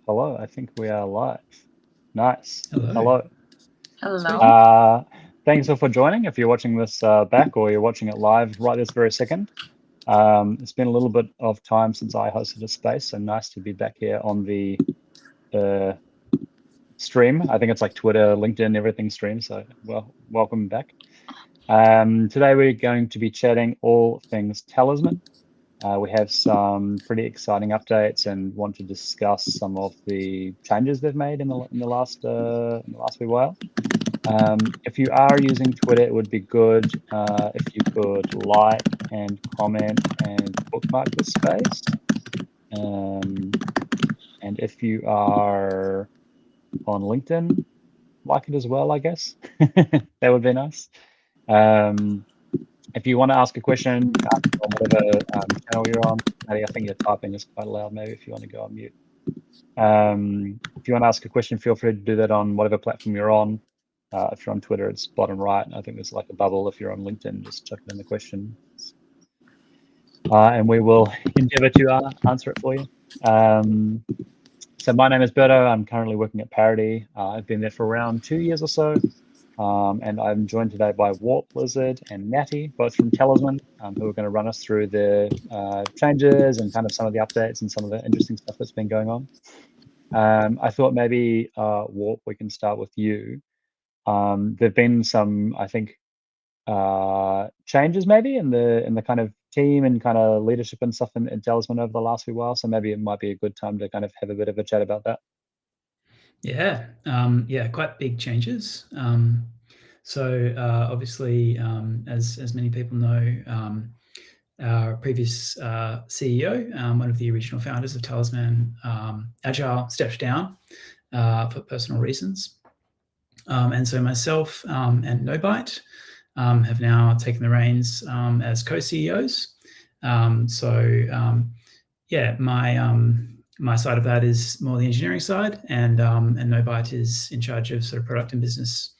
Hello, I think we are live. Nice. Hello. Hello. Thanks all for joining. If you're watching this back or you're watching it live right this very second. It's been a little bit of time since I hosted a space, so nice to be back here on the stream. I think it's like Twitter, LinkedIn, everything streams, so well, welcome back. Today we're going to be chatting all things Talisman. We have some pretty exciting updates and want to discuss some of the changes they've made in the last wee while. If you are using Twitter, it would be good if you could like and comment and bookmark the space. And if you are on LinkedIn, like it as well, I guess. That would be nice. If you want to ask a question on whatever channel you're on, I think your typing is quite loud. Maybe if you want to go on mute. If you want to ask a question, feel free to do that on whatever platform you're on. If you're on Twitter, it's bottom right. I think there's like a bubble. If you're on LinkedIn, just chuck it in the question. And we will endeavor to answer it for you. So my name is Berto. I'm currently working at Parity. I've been there for around 2 years or so. And I'm joined today by Warp, Lizard, and Natty, both from Talisman, who are going to run us through the changes and kind of some of the updates and some of the interesting stuff that's been going on. I thought maybe, Warp, we can start with you. There've been some, I think, changes maybe in the kind of team and kind of leadership and stuff in Talisman over the last few while. So maybe it might be a good time to kind of have a bit of a chat about that. Yeah, quite big changes. So obviously, as many people know, our previous CEO, one of the original founders of Talisman, Agile, stepped down for personal reasons. And so myself and Nobite have now taken the reins as co-CEOs. My side of that is more the engineering side, and Nobite is in charge of sort of product and business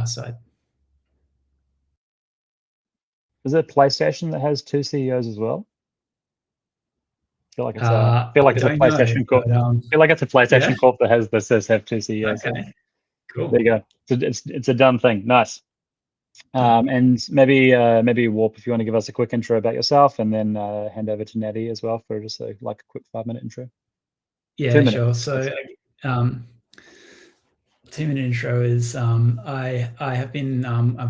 side. Is it PlayStation that has 2 CEOs as well? I feel like it's a PlayStation Corp. I feel like it's a PlayStation Corp that says have 2 CEOs. Okay, cool. There you go. It's a done thing. Nice. And maybe Warp, if you want to give us a quick intro about yourself, and then hand over to Natty as well for just a quick 5-minute intro. Yeah, sure. So 2-minute intro is I've been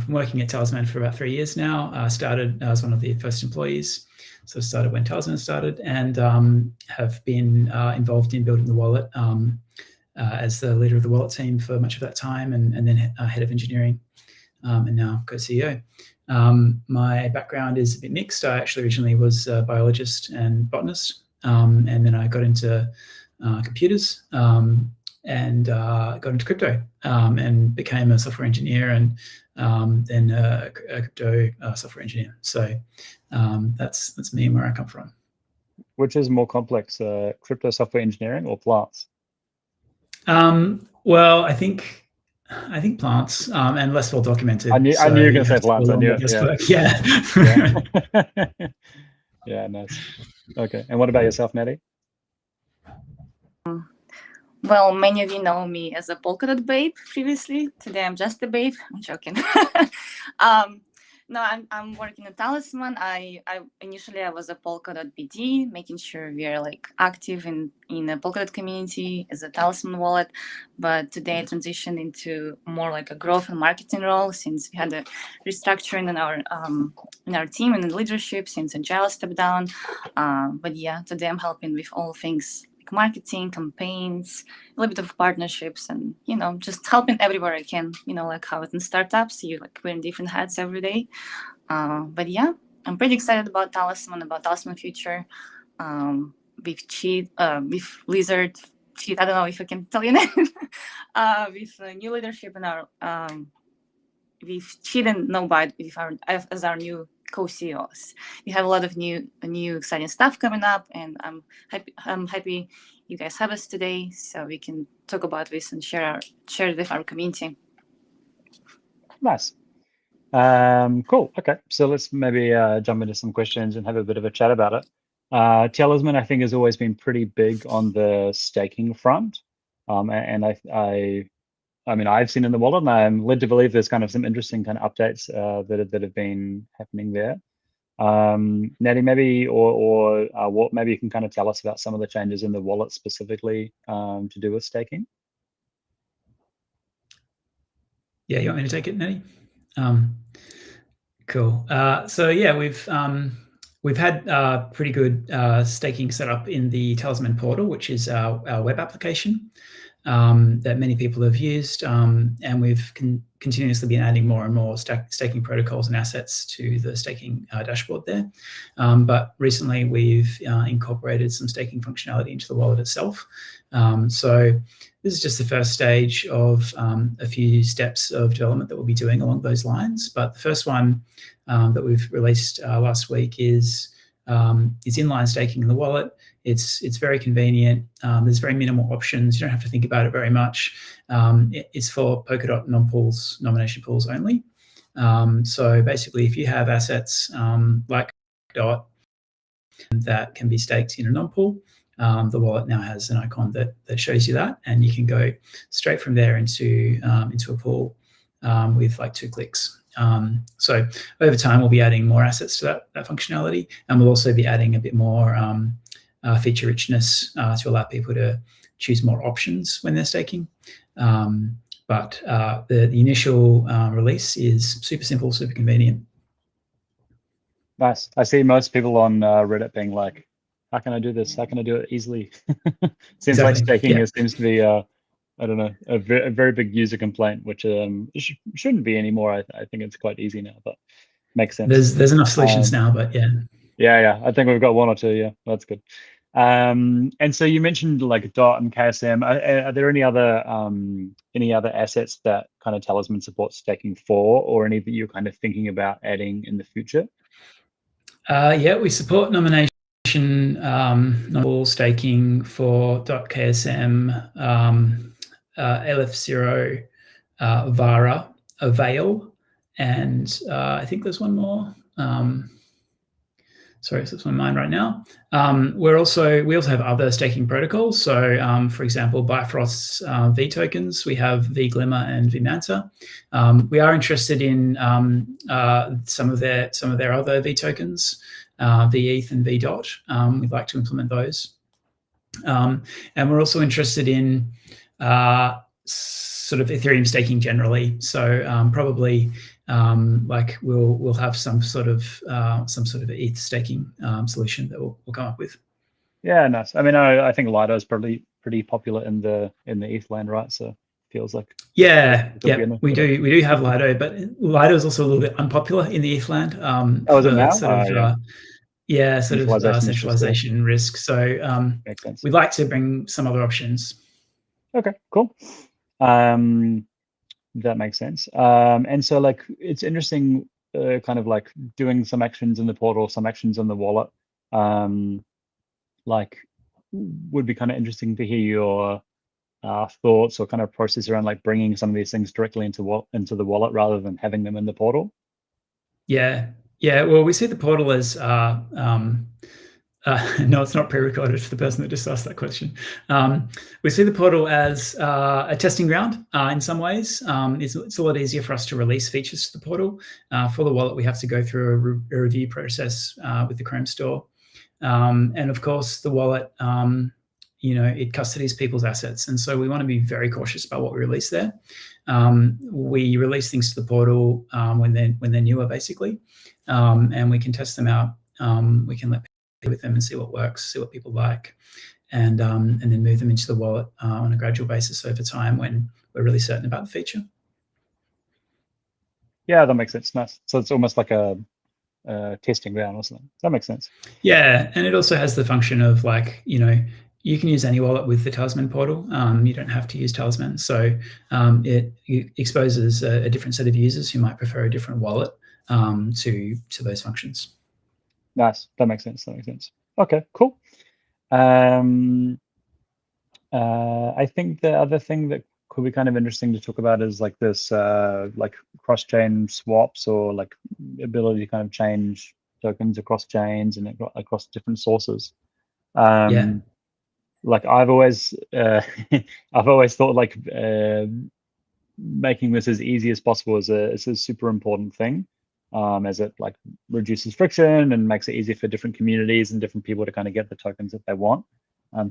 working at Talisman for about 3 years now. I started as one of the first employees, so I started when Talisman started, and have been involved in building the wallet as the leader of the wallet team for much of that time, and then head of engineering, and now co-CEO. My background is a bit mixed. I actually originally was a biologist and botanist, and then I got into computers, and got into crypto, and became a software engineer, and then a crypto software engineer. So that's me and where I come from. Which is more complex, crypto software engineering or plants? Well, I think plants, and less well documented. I knew you were going to say plants. I knew it. Yeah. Yeah, nice. Okay, and what about yourself, Natty? Well, many of you know me as a Polkadot babe previously. Today I'm just a babe. I'm joking. No, I'm working at Talisman. I initially was a Polkadot BD, making sure we are like active in the Polkadot community as a Talisman wallet. But today I transitioned into more like a growth and marketing role, since we had a restructuring in our team and in leadership since Agile stepped down. But yeah, today I'm helping with all things marketing, campaigns, a little bit of partnerships, and just helping everywhere I can. Like how in startups you wearing different hats every day. But yeah, I'm pretty excited about Talisman future. With Lizard, I don't know if I can tell you name. With new leadership in our with Cheat and Nobite as our new co-CEOs. We have a lot of new exciting stuff coming up, and I'm happy you guys have us today, so we can talk about this and share it with our community. Nice. Cool. Okay, so let's maybe jump into some questions and have a bit of a chat about it. Talisman, I think, has always been pretty big on the staking front, and I mean, I've seen in the wallet, and I'm led to believe there's kind of some interesting kind of updates that have been happening there. Natty, maybe or what? Maybe you can kind of tell us about some of the changes in the wallet specifically to do with staking. Yeah, you want me to take it, Natty? Cool. So yeah, we've had pretty good staking set up in the Talisman portal, which is our web application that many people have used, and we've continuously been adding more and more staking protocols and assets to the staking dashboard there. But recently, we've incorporated some staking functionality into the wallet itself. So this is just the first stage of a few steps of development that we'll be doing along those lines. But the first one that we've released last week is inline staking in the wallet. It's very convenient. There's very minimal options. You don't have to think about it very much. It's for Polkadot non-pools, nomination pools only. So basically, if you have assets like Polkadot that can be staked in a non-pool, the wallet now has an icon that shows you that, and you can go straight from there into a pool with like 2 clicks. So over time, we'll be adding more assets to that functionality, and we'll also be adding a bit more feature richness to allow people to choose more options when they're staking. But the initial release is super simple, super convenient. Nice. I see most people on Reddit being like, how can I do this? How can I do it easily? Seems like staking seems to be, I don't know, a very big user complaint, which shouldn't be anymore. I think it's quite easy now, but makes sense. There's enough solutions now, but yeah. Yeah. I think we've got 1 or 2. Yeah, that's good. And so you mentioned like DOT and KSM. Are there any other assets that kind of Talisman supports staking for, or any that you're kind of thinking about adding in the future? Yeah, we support nomination non-pool staking for .ksm, LF0, Vara, Avail, and I think there's one more. Sorry, it slips my mind right now. We also have other staking protocols. So, for example, Bifrost's V tokens. We have vGlimmer and vManta. We are interested in some of their other V tokens, vETH and vDOT. We'd like to implement those, and we're also interested in sort of Ethereum staking generally. So probably. Like we'll have some sort of ETH staking solution that we'll come up with. Yeah, nice. I mean, I think Lido is probably pretty popular in the ETH land, right? So feels like we do have Lido, but Lido is also a little bit unpopular in the ETH land. Is it now? Centralization risk. So makes sense. We'd like to bring some other options. Okay, cool. That makes sense. And so like it's interesting kind of like doing some actions in the portal, some actions in the wallet. Like would be kind of interesting to hear your thoughts or kind of process around like bringing some of these things directly into the wallet rather than having them in the portal. Yeah. Well, we see the portal as no, it's not pre-recorded for the person that just asked that question. We see the portal as a testing ground in some ways. It's a lot easier for us to release features to the portal. For the wallet, we have to go through a review process with the Chrome store. And of course, the wallet, it custodies people's assets. And so we want to be very cautious about what we release there. We release things to the portal when they're newer, basically, and we can test them out. We can let with them and see what works, see what people like, and then move them into the wallet on a gradual basis over time when we're really certain about the feature. Yeah, that makes sense. Nice. So it's almost like a testing ground or something. That makes sense. Yeah, and it also has the function of like, you can use any wallet with the Talisman portal. You don't have to use Talisman. So it exposes a different set of users who might prefer a different wallet to those functions. Nice. That makes sense. Okay, cool. I think the other thing that could be kind of interesting to talk about is like this like cross-chain swaps or like ability to kind of change tokens across chains and across different sources. Yeah. Like I've always I've always thought like making this as easy as possible is a super important thing, as it like reduces friction and makes it easy for different communities and different people to kind of get the tokens that they want.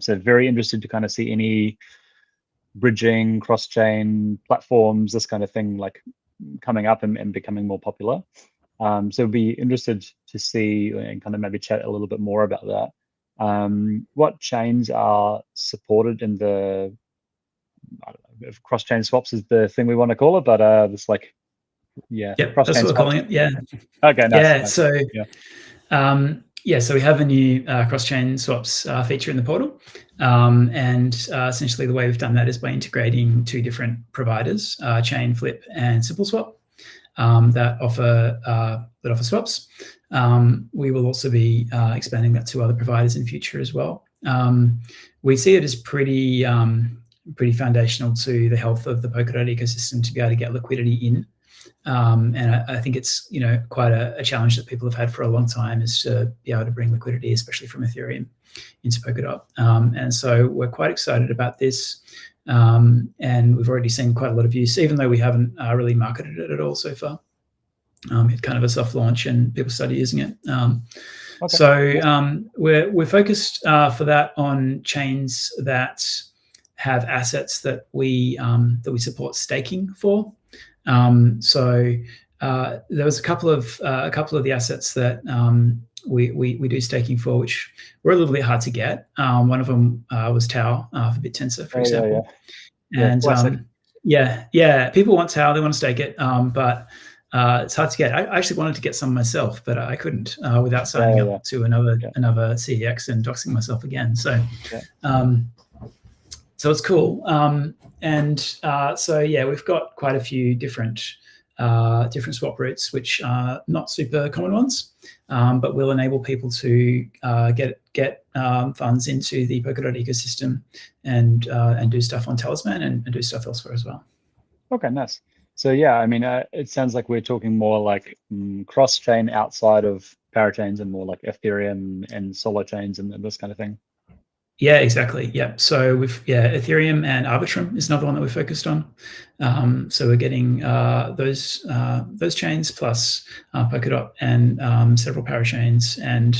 So very interested to kind of see any bridging, cross-chain platforms, this kind of thing, like coming up and becoming more popular. So be interested to see and kind of maybe chat a little bit more about that. What chains are supported in the, I don't know if cross-chain swaps is the thing we want to call it, but it's like, yeah, Yep, cross-chain that's what we're swaps. calling it. Yeah. Okay, nice. Yeah. Nice. So yeah. So we have a new cross-chain swaps feature in the portal, and essentially the way we've done that is by integrating two different providers, Chainflip and SimpleSwap, that offer swaps. We will also be expanding that to other providers in future as well. We see it as pretty foundational to the health of the Polkadot ecosystem to be able to get liquidity in. And I think it's quite a challenge that people have had for a long time, is to be able to bring liquidity, especially from Ethereum, into Polkadot. And so we're quite excited about this, and we've already seen quite a lot of use, even though we haven't really marketed it at all so far. It's kind of a soft launch, and people started using it. Okay. So we're focused for that on chains that have assets that we support staking for. So there was a couple of the assets that we do staking for, which were a little bit hard to get. One of them was Tau for BitTensor, for example. And people want Tau, they want to stake it, but it's hard to get. I actually wanted to get some myself, but I couldn't without signing up to another CEX and doxing myself again. So so it's cool. So we've got quite a few different swap routes, which are not super common ones, but will enable people to get funds into the Polkadot ecosystem and do stuff on Talisman and do stuff elsewhere as well. Okay, nice. So yeah, I mean, it sounds like we're talking more like cross-chain outside of parachains and more like Ethereum and solo chains and this kind of thing. Yeah, exactly. Yeah. So Ethereum and Arbitrum is another one that we're focused on. So we're getting those chains plus Polkadot and several parachains and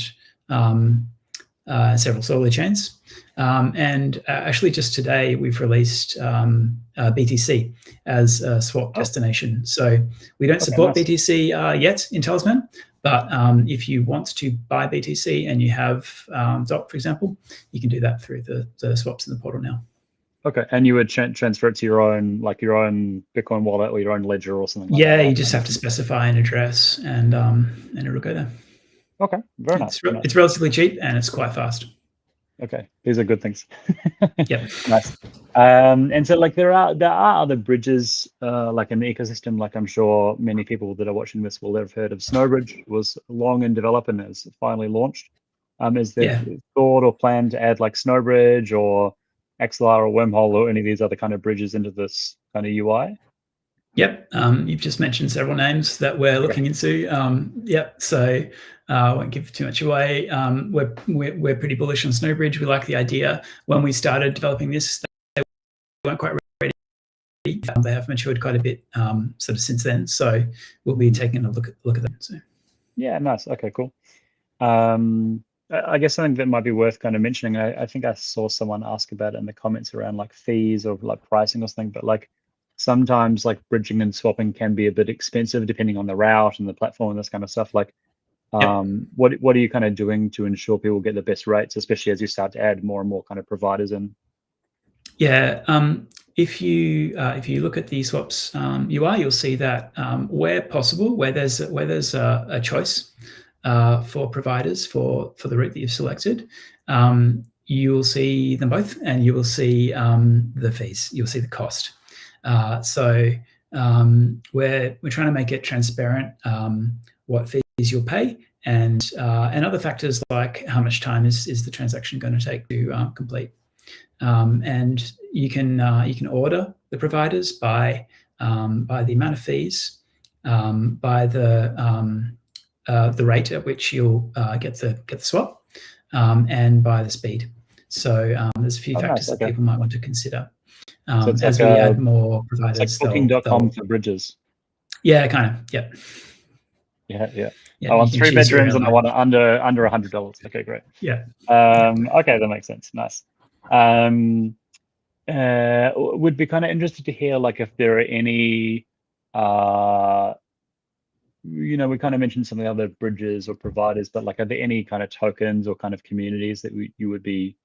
several solo chains. And actually, just today we've released BTC as a swap destination. So we don't support BTC yet in Talisman. But if you want to buy BTC and you have DOC, for example, you can do that through the swaps in the portal now. Okay, and you would transfer it to your own Bitcoin wallet or your own ledger or something like that? Yeah, you just have to specify an address and it'll go there. Okay, very nice. It's relatively cheap and it's quite fast. Okay, these are good things. Yep. Nice. And so like there are other bridges like in the ecosystem. Like I'm sure many people that are watching this will have heard of Snowbridge. It was long in development and has finally launched. Is there thought or plan to add like Snowbridge or XLR or Wormhole or any of these other kind of bridges into this kind of UI? Yep. You've just mentioned several names that we're looking into. Yep. So I won't give too much away. We're pretty bullish on Snowbridge. We like the idea. When we started developing this, they weren't quite ready. They have matured quite a bit sort of since then. So we'll be taking a look at them. So. Yeah. Nice. Okay. Cool. I guess something that might be worth kind of mentioning. I think I saw someone ask about it in the comments around like fees or like pricing or something, but like sometimes like bridging and swapping can be a bit expensive depending on the route and the platform and this kind of stuff. Like, what are you kind of doing to ensure people get the best rates, especially as you start to add more and more kind of providers in? Yeah, if you look at the swaps UI, you'll see that where possible, where there's a choice for providers for the route that you've selected, you will see them both, and you will see the fees. You'll see the cost. So we're trying to make it transparent what fees you'll pay, and other factors like how much time is the transaction going to take to complete. And you can order the providers by the amount of fees, by the the rate at which you'll get the swap, and by the speed. So there's a few factors that people might want to consider. So it's as like we add more providers. It's like Booking.com for bridges. Yeah, kind of. Yep. Yeah. Yeah, I want 3 bedrooms and I want under $100. Okay, great. Yeah. Okay, that makes sense. Nice. Would be kind of interested to hear, like, if there are any, we kind of mentioned some of the other bridges or providers, but like, are there any kind of tokens or kind of communities that you would be,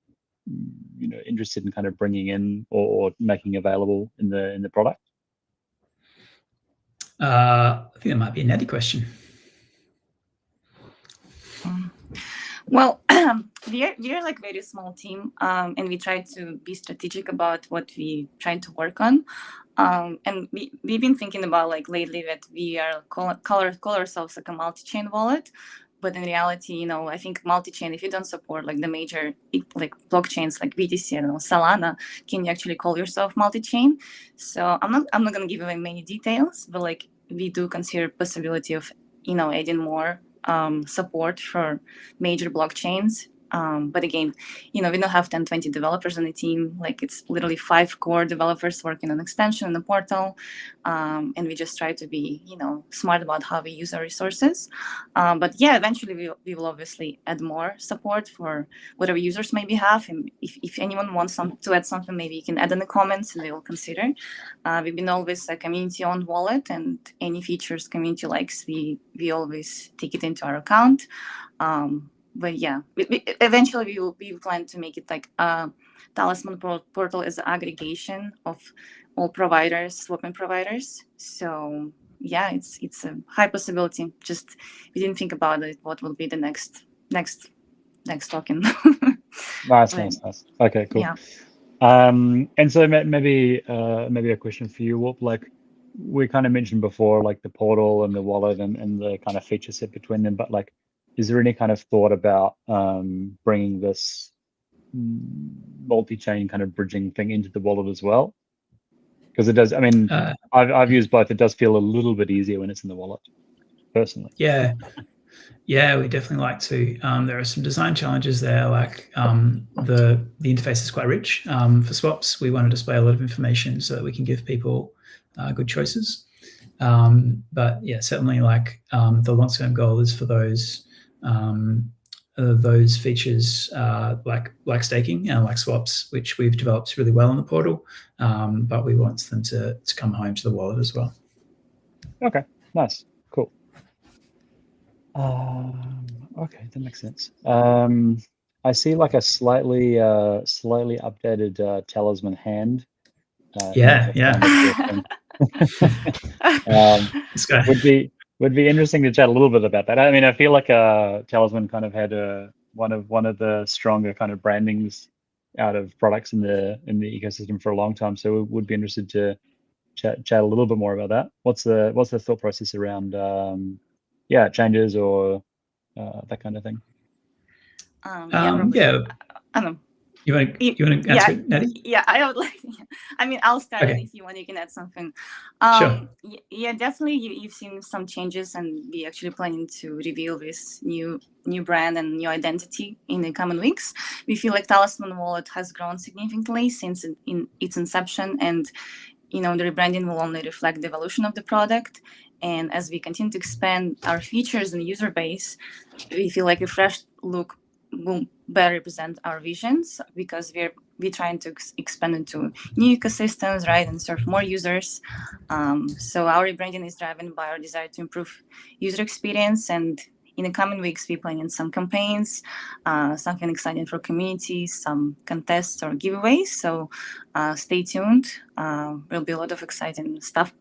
interested in kind of bringing in or making available in the product? I think that might be a Nettie question. Well, we're like very small team, and we try to be strategic about what we try to work on. And we've been thinking about, like, lately that we are call ourselves like a multi-chain wallet, but in reality, I think multi-chain, if you don't support like the major like blockchains like BTC, Solana, can you actually call yourself multi-chain? So I'm not gonna give away many details, but like we do consider possibility of adding more support for major blockchains. But again, we don't have 10, 20 developers on the team. Like, it's literally 5 core developers working on extension in the portal. And we just try to be, smart about how we use our resources. But yeah, eventually we will obviously add more support for whatever users maybe have. And if anyone wants to add something, maybe you can add in the comments and we will consider. We've been always a community-owned wallet, and any features community likes, we always take it into our account. But yeah, eventually we plan to make it like Talisman portal is an aggregation of all providers, swapping providers. So yeah, it's a high possibility. Just we didn't think about it. What will be the next token? Nice. Okay, cool. Yeah. And so maybe a question for you, Whoop. Like, we kind of mentioned before, like the portal and the wallet and the kind of feature set between them, but like, is there any kind of thought about bringing this multi-chain kind of bridging thing into the wallet as well? Because it does. I mean, I've used both. It does feel a little bit easier when it's in the wallet, personally. Yeah, we definitely like to. There are some design challenges there, like the interface is quite rich. For swaps, we want to display a lot of information so that we can give people good choices. But yeah, certainly, like the long-term goal is for those features like staking and like swaps, which we've developed really well in the portal, but we want them to come home to the wallet as well. Okay, nice, cool. Okay, that makes sense. I see like a slightly updated Talisman hand. Would be interesting to chat a little bit about that. I mean, I feel like Talisman kind of had one of the stronger kind of brandings out of products in the ecosystem for a long time. So we would be interested to chat a little bit more about that. What's the thought process around changes or that kind of thing? I don't know. You want to answer it, Natty? Yeah, I would like. I mean, I'll start, okay. And if you want, you can add something. Sure. Yeah, definitely. You've seen some changes, and we actually planning to reveal this new brand and new identity in the coming weeks. We feel like Talisman Wallet has grown significantly since its inception, and the rebranding will only reflect the evolution of the product. And as we continue to expand our features and user base, we feel like a fresh look will better represent our visions, because we're trying to expand into new ecosystems, right, and serve more users. So our rebranding is driven by our desire to improve user experience, and in the coming weeks we're planning some campaigns, something exciting for communities, some contests or giveaways. So stay tuned. There'll be a lot of exciting stuff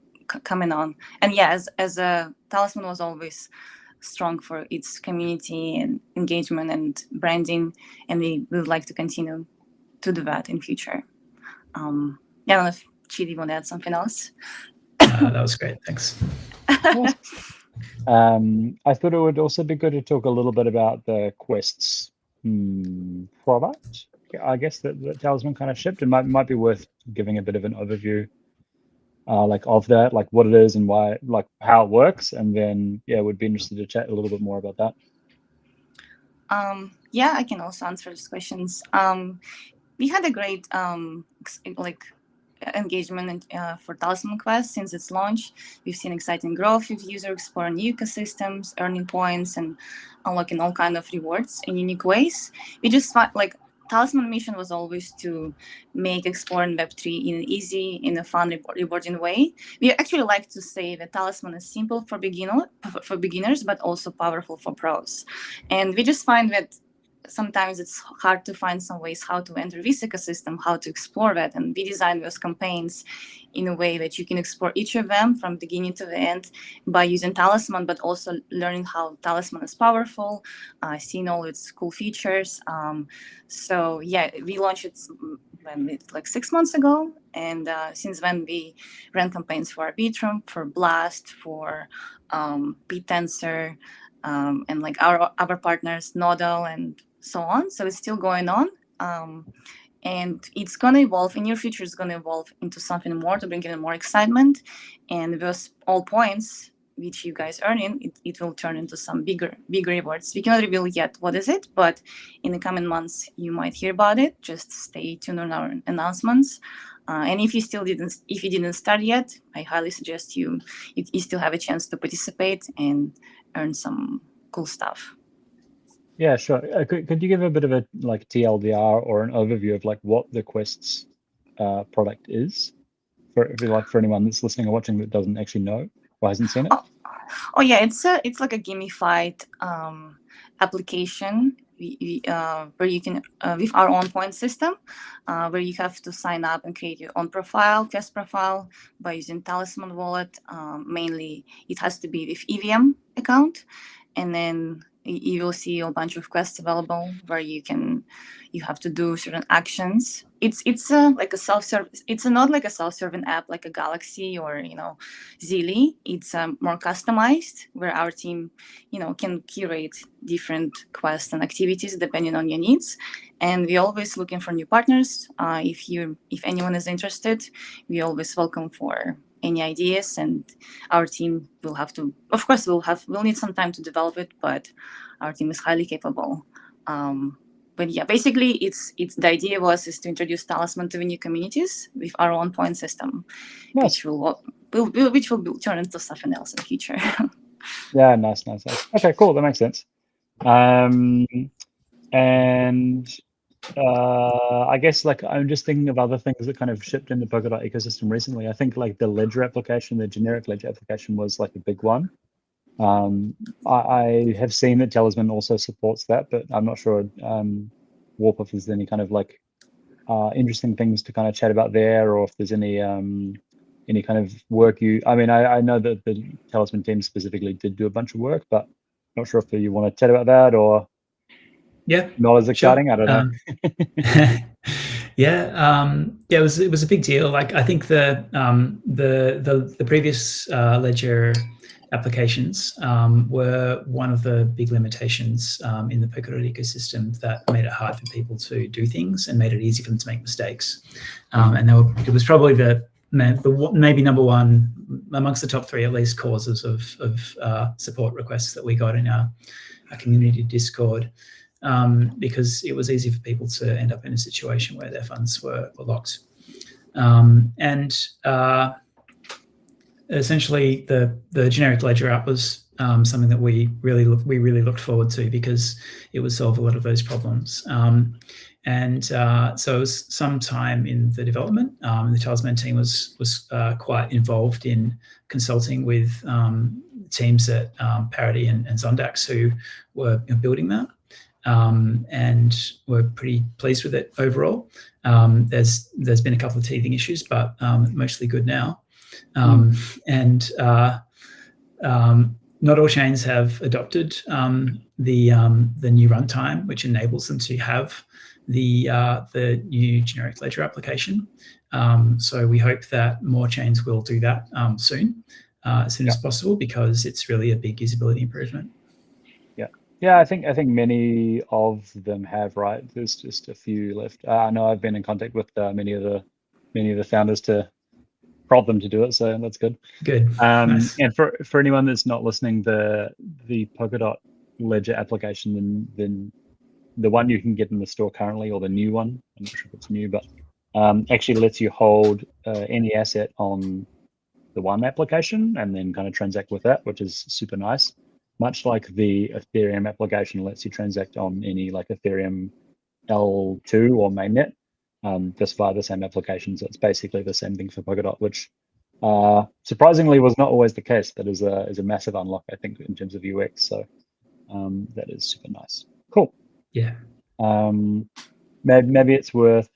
coming on. And yeah, as a Talisman was always strong for its community and engagement and branding, and we would like to continue to do that in future. I don't know if Chidi want to add something else. That was great, thanks. I thought it would also be good to talk a little bit about the quests product. I guess that Talisman kind of shipped. It might be worth giving a bit of an overview like of that, like what it is and why, like how it works, and then yeah, would be interested to chat a little bit more about that. Yeah, I can also answer these questions. We had a great engagement for Talisman Quest since its launch. We've seen exciting growth with users exploring new ecosystems, earning points, and unlocking all kind of rewards in unique ways. We just find like Talisman mission was always to make exploring Web3 in an easy, in a fun, rewarding way. We actually like to say that Talisman is simple for beginners, but also powerful for pros. And we just find that sometimes it's hard to find some ways how to enter this ecosystem, how to explore that. And we design those campaigns in a way that you can explore each of them from beginning to the end by using Talisman, but also learning how Talisman is powerful, seeing all its cool features. So yeah, we launched it like 6 months ago. And since then we ran campaigns for Arbitrum, for Blast, for BitTensor, and like our other partners, Nodal, and so on. So it's still going on. And it's going to evolve. In your future, it's going to evolve into something more to bring in more excitement. And those all points which you guys earn in, it will turn into some bigger rewards. We cannot reveal yet what is it, but in the coming months, you might hear about it. Just stay tuned on our announcements. And if you didn't start yet, I highly suggest you still have a chance to participate and earn some cool stuff. Yeah, sure. Could you give a bit of a like TLDR or an overview of like what the Quest's product is for anyone that's listening or watching that doesn't actually know or hasn't seen it? Oh yeah, it's like a gamified application where you can with our own point system, where you have to sign up and create your own Quest profile by using Talisman wallet. Mainly, it has to be with EVM account, and then you will see a bunch of quests available where you have to do certain actions. It's like a self-service. It's not like a self-serving app like a Galaxy or Zilli. It's more customized where our team can curate different quests and activities depending on your needs. And we're always looking for new partners. If anyone is interested, we always welcome for any ideas, and our team will have to, of course, we'll need some time to develop it, but our team is highly capable. But yeah, basically it's the idea is to introduce Talisman to the new communities with our own point system. Nice. which will turn into something else in the future. Yeah, nice. Okay, cool, that makes sense. And I guess like I'm just thinking of other things that kind of shipped in the Polkadot ecosystem recently. I think like the ledger application, the generic ledger application was like a big one. I have seen that Talisman also supports that, but I'm not sure Warp if there's any kind of like interesting things to kind of chat about there, or if there's any kind of work I know that the Talisman team specifically did do a bunch of work, but not sure if you want to chat about that or not as exciting. Sure. I don't know. It was a big deal. Like I think the previous ledger applications were one of the big limitations in the Polkadot ecosystem that made it hard for people to do things and made it easy for them to make mistakes. And it was probably the maybe number one amongst the top three at least causes of support requests that we got in our community Discord. Because it was easy for people to end up in a situation where their funds were locked. Essentially, the generic ledger app was something that we really looked forward to because it would solve a lot of those problems. So it was some time in the development. The Talisman team was quite involved in consulting with teams at Parity and Zondax who were building that. And we're pretty pleased with it overall. There's been a couple of teething issues, but mostly good now. Not all chains have adopted the new runtime, which enables them to have the new generic ledger application. So we hope that more chains will do that soon as possible, because it's really a big usability improvement. Yeah, I think many of them have, right? There's just a few left. I know I've been in contact with many of the founders to prod them to do it, so that's good. Good. Nice. And for anyone that's not listening, the Polkadot Ledger application, then the one you can get in the store currently, or the new one, I'm not sure if it's new, but actually lets you hold any asset on the one application and then kind of transact with that, which is super nice. Much like the Ethereum application lets you transact on any like Ethereum L2 or mainnet, just via the same application. So it's basically the same thing for Polkadot, which surprisingly was not always the case. That is a massive unlock, I think, in terms of UX. So that is super nice. Cool. Yeah. Maybe it's worth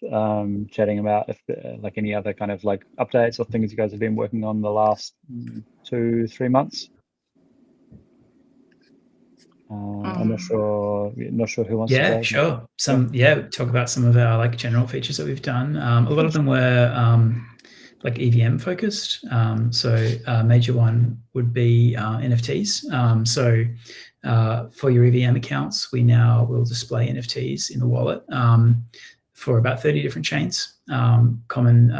chatting about if like any other kind of like updates or things you guys have been working on the last 2-3 months. I'm not sure who wants to. Yeah, sure. Talk about some of our like general features that we've done. A lot of them were like EVM focused. So a major one would be NFTs. So for your EVM accounts, we now will display NFTs in the wallet for about 30 different chains, for common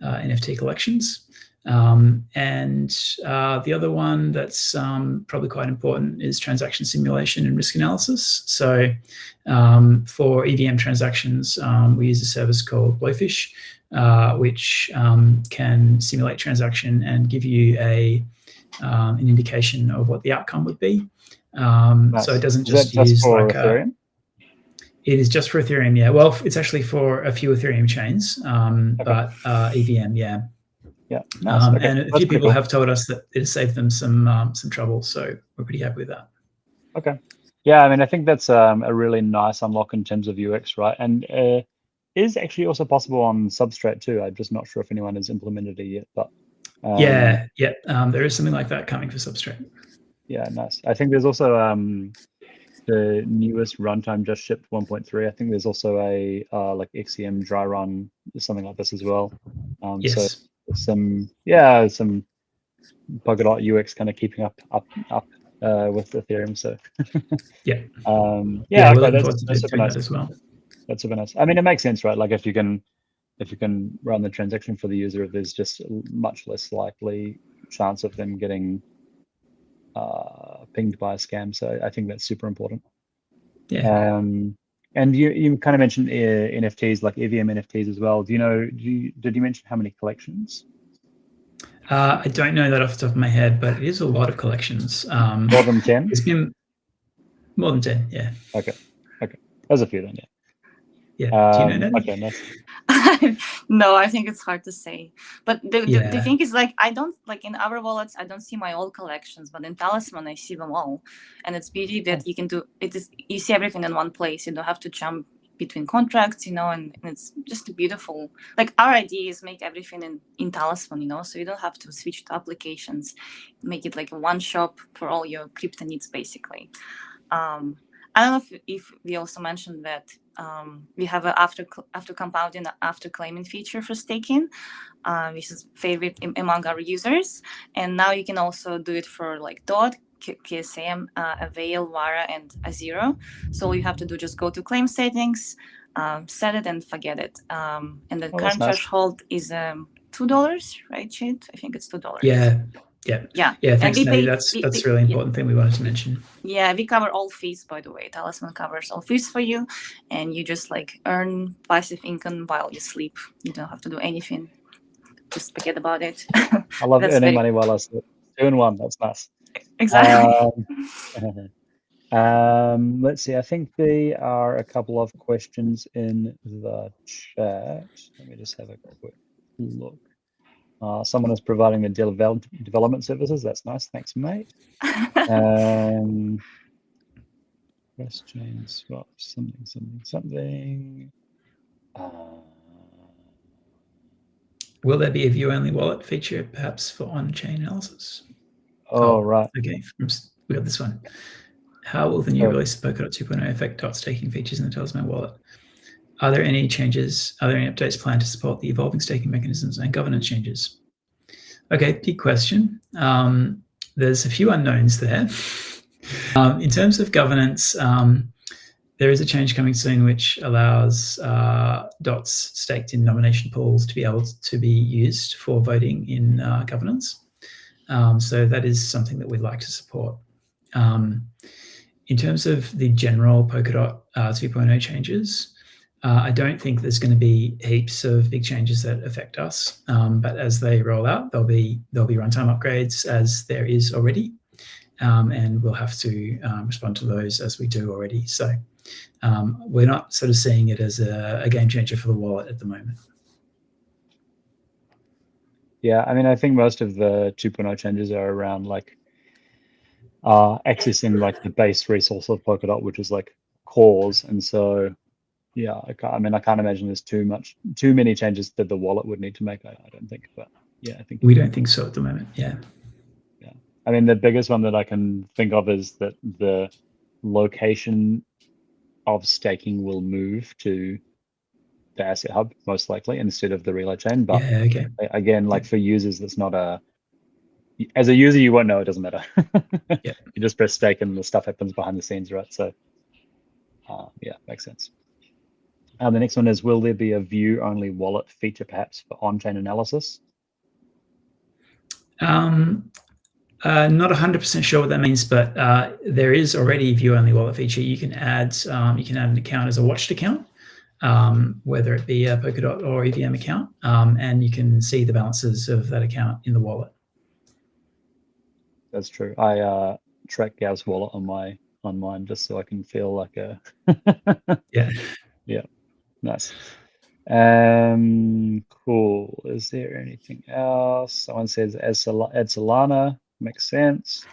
NFT collections. And the other one that's probably quite important is transaction simulation and risk analysis. So for EVM transactions, we use a service called Blowfish, which can simulate transaction and give you an indication of what the outcome would be. Nice. So it doesn't just use for like Ethereum? It is just for Ethereum, yeah. Well, it's actually for a few Ethereum chains, but EVM, yeah. Yeah, nice. Okay. And a few people have told us that it has saved them some trouble, so we're pretty happy with that. Okay. Yeah, I mean, I think that's a really nice unlock in terms of UX, right? And it is actually also possible on Substrate too. I'm just not sure if anyone has implemented it yet, but there is something like that coming for Substrate. Yeah, nice. I think there's also the newest runtime just shipped 1.3. I think there's also a like XCM dry run, something like this as well. Yes. So some Polkadot UX kind of keeping up with Ethereum. So that's super nice as well. That's super nice. I mean, it makes sense, right? Like if you can run the transaction for the user, there's just much less likely chance of them getting pinged by a scam. So I think that's super important. Yeah. And you kind of mentioned NFTs, like EVM NFTs as well. Did you mention how many collections? I don't know that off the top of my head, but it is a lot of collections. More than 10? It's been more than 10, yeah. Okay. There's a few then, yeah. Yeah. Do you know that? Okay, nice. No, I think it's hard to say. But the thing is, like, I don't, like in our wallets, I don't see my old collections, but in Talisman, I see them all. And it's beauty that you can do it. You see everything in one place. You don't have to jump between contracts, and it's just beautiful. Like, our idea is make everything in Talisman, so you don't have to switch to applications. Make it like a one shop for all your crypto needs, basically. I don't know if we also mentioned that we have a after compounding, after claiming feature for staking, which is favorite among our users. And now you can also do it for like DOT, KSM, Avail, Vara, and Azero. So all you have to do just go to claim settings, set it, and forget it. And the current threshold is $2, right, Chit? I think it's $2. Yeah. Thanks, Maddie. That's a really important thing we wanted to mention. Yeah, we cover all fees, by the way. Talisman covers all fees for you, and you just like earn passive income while you sleep. You don't have to do anything. Just forget about it. I love earning money while I sleep. 2 in 1. That's nice. Exactly. Let's see. I think there are a couple of questions in the chat. Let me just have a quick look. Someone is providing the development services. That's nice. Thanks, mate. Question swap something. Will there be a view-only wallet feature, perhaps for on-chain analysis? Right. Okay, we got this one. How will the new release of Polkadot 2.0 affect DOT staking features in the Talisman wallet? Are there any updates planned to support the evolving staking mechanisms and governance changes? Okay, big question. There's a few unknowns there. In terms of governance, there is a change coming soon which allows dots staked in nomination pools to be able to be used for voting in governance. So that is something that we'd like to support. In terms of the general Polkadot 2.0 changes, I don't think there's going to be heaps of big changes that affect us, but as they roll out, there'll be runtime upgrades as there is already, and we'll have to respond to those as we do already. So we're not sort of seeing it as a game changer for the wallet at the moment. Yeah, I mean, I think most of the 2.0 changes are around like accessing like the base resource of Polkadot, which is like cores, and so yeah, I can't imagine there's too many changes that the wallet would need to make. I don't think, but yeah, I think we don't think so at the moment. Yeah. I mean, the biggest one that I can think of is that the location of staking will move to the asset hub most likely instead of the relay chain. But yeah, okay. Again, like for users, that's not as a user, you won't know, it doesn't matter. Yeah. You just press stake and the stuff happens behind the scenes, right? So yeah, makes sense. The next one is, will there be a view-only wallet feature perhaps for on-chain analysis? Not 100% sure what that means, but there is already a view-only wallet feature. You can add an account as a watched account, whether it be a Polkadot or EVM account, and you can see the balances of that account in the wallet. That's true. I track Gav's wallet on mine just so I can feel like a yeah. Yeah, nice. Cool. Is there anything else? Someone says add Solana. Makes sense.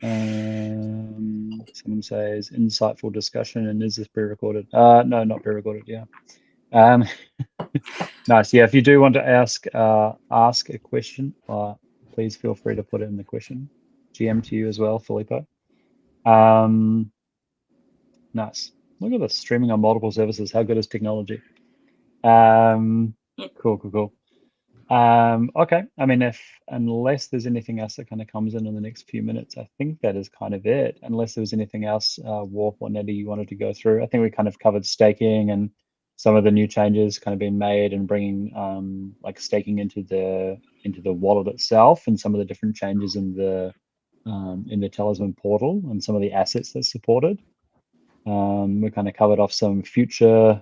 Someone says insightful discussion, and is this pre-recorded? No, not pre-recorded. Yeah. Nice. Yeah. If you do want to ask a question, please feel free to put it in the question. GM to you as well, Filippo. Nice. Look at this, streaming on multiple services. How good is technology? Cool. Okay. I mean, unless there's anything else that kind of comes in the next few minutes, I think that is kind of it. Unless there was anything else, Warp or Nettie, you wanted to go through. I think we kind of covered staking and some of the new changes kind of being made and bringing like staking into the wallet itself, and some of the different changes in the Talisman portal and some of the assets that's supported. We kind of covered off some future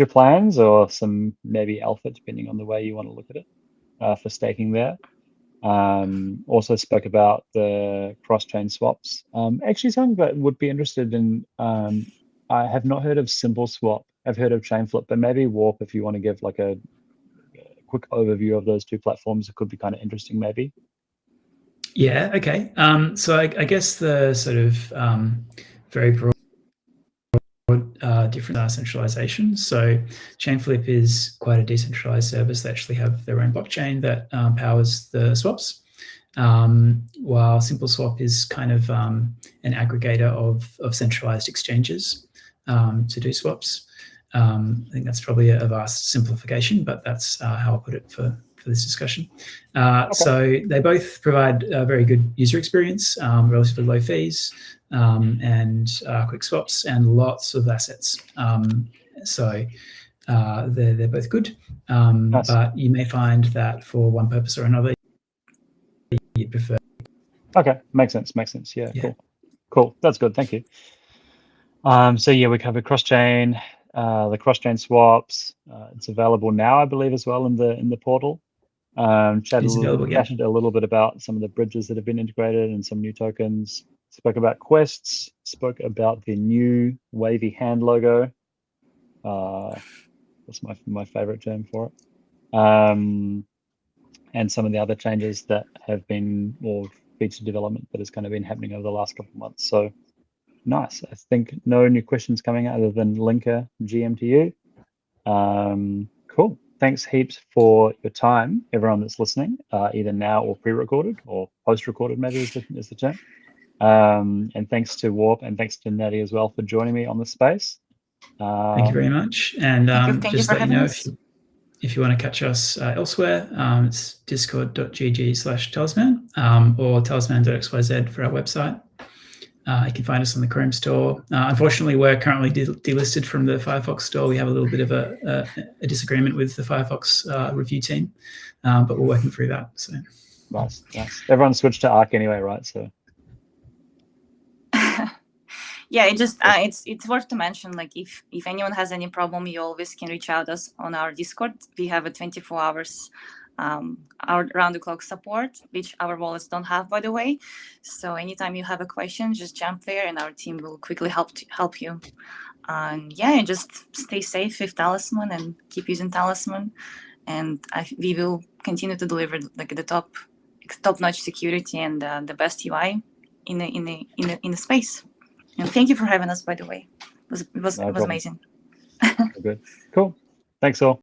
plans or some maybe alpha, depending on the way you want to look at it, for staking there. Also spoke about the cross-chain swaps. Actually, something that would be interested in, I have not heard of Simple Swap. I've heard of Chainflip, but maybe Warp, if you want to give like a quick overview of those two platforms, it could be kind of interesting maybe. Yeah, okay. So I guess the sort of very broad different centralization. So Chainflip is quite a decentralized service. They actually have their own blockchain that powers the swaps, while Simple Swap is kind of an aggregator of centralized exchanges to do swaps. I think that's probably a vast simplification, but that's how I'll put it for this discussion. Okay. So they both provide a very good user experience, relatively low fees, and quick swaps and lots of assets. So they're both good, nice. But you may find that for one purpose or another, you'd prefer. Okay, makes sense. Yeah. Cool. That's good. Thank you. So yeah, we covered cross-chain, the cross-chain swaps. It's available now, I believe, as well in the portal. Chatted a little bit about some of the bridges that have been integrated and some new tokens. Spoke about quests. Spoke about the new wavy hand logo. That's my favorite term for it. And some of the other changes that have been more feature development that has kind of been happening over the last couple of months. So nice. I think no new questions coming out other than Linker GM to you. Cool. Thanks heaps for your time, everyone that's listening, either now or pre-recorded or post-recorded, maybe is the term. And thanks to Warp and thanks to Natty as well for joining me on the space. Thank you very much. And just let you know if you want to catch us elsewhere, it's discord.gg/talisman or talisman.xyz for our website. You can find us on the Chrome store. Unfortunately, we're currently delisted from the Firefox store. We have a little bit of a disagreement with the Firefox review team, but we're working through that. So nice. Everyone switched to Arc anyway, right? So yeah, it's worth to mention, like if anyone has any problem, you always can reach out us on our Discord. We have a 24 hours our round-the-clock support, which our wallets don't have, by the way. So anytime you have a question, just jump there, and our team will quickly help you. And yeah, just stay safe with Talisman and keep using Talisman, and we will continue to deliver like the top-notch security and the best UI in the space. And thank you for having us, by the way. It was amazing. Good. Cool. Thanks all.